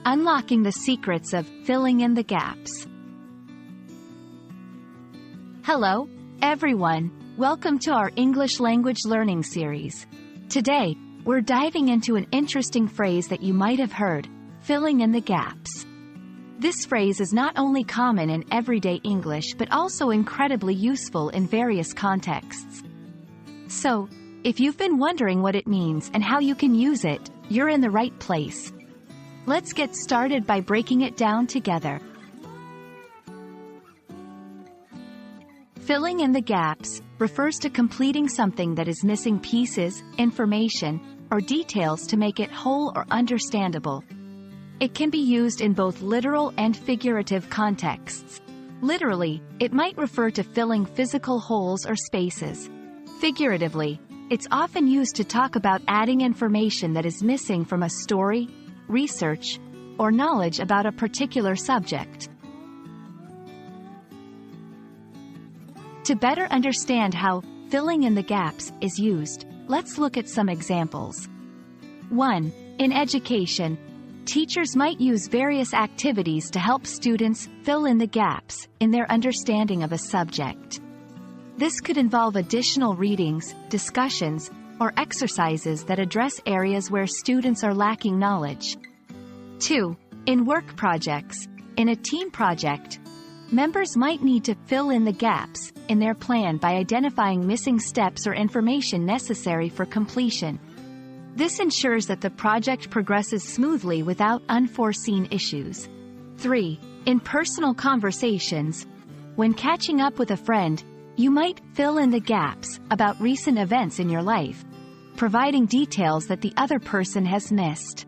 Unlocking the secrets of filling in the gaps. Hello, everyone. Welcome to our English language learning series. Today, we're diving into an interesting phrase that you might have heard, filling in the gaps. This phrase is not only common in everyday English but also incredibly useful in various contexts. So, if you've been wondering what it means and how you can use it, you're in the right place. Let's get started by breaking it down together. Filling in the gaps refers to completing something that is missing pieces, information, or details to make it whole or understandable. It can be used in both literal and figurative contexts. Literally, it might refer to filling physical holes or spaces. Figuratively, it's often used to talk about adding information that is missing from a story, research, or knowledge about a particular subject. To better understand how filling in the gaps is used, let's look at some examples. 1. In education, teachers might use various activities to help students fill in the gaps in their understanding of a subject. This could involve additional readings, discussions, or exercises that address areas where students are lacking knowledge. 2. In work projects, in a team project, members might need to fill in the gaps in their plan by identifying missing steps or information necessary for completion. This ensures that the project progresses smoothly without unforeseen issues. 3. In personal conversations, when catching up with a friend, you might fill in the gaps about recent events in your life, providing details that the other person has missed.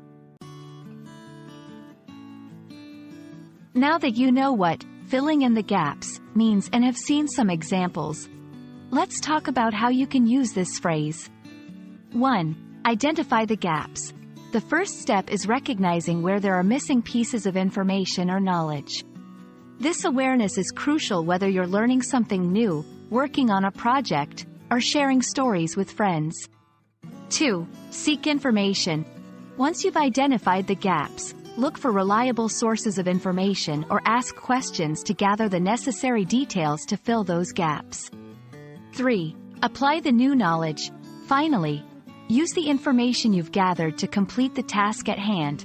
Now that you know what filling in the gaps means and have seen some examples, let's talk about how you can use this phrase. 1. Identify the gaps. The first step is recognizing where there are missing pieces of information or knowledge. This awareness is crucial whether you're learning something new, working on a project, or sharing stories with friends. 2. Seek information. Once you've identified the gaps, look for reliable sources of information or ask questions to gather the necessary details to fill those gaps. 3. Apply the new knowledge. Finally, use the information you've gathered to complete the task at hand,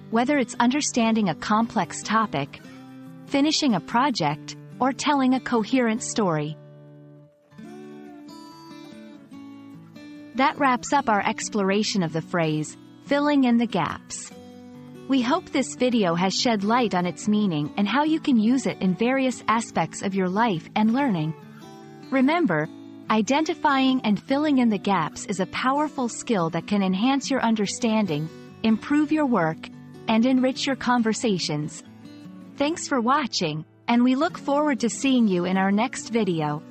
whether it's understanding a complex topic, finishing a project, or telling a coherent story. That wraps up our exploration of the phrase, filling in the gaps. We hope this video has shed light on its meaning and how you can use it in various aspects of your life and learning. Remember, identifying and filling in the gaps is a powerful skill that can enhance your understanding, improve your work, and enrich your conversations. Thanks for watching, and we look forward to seeing you in our next video.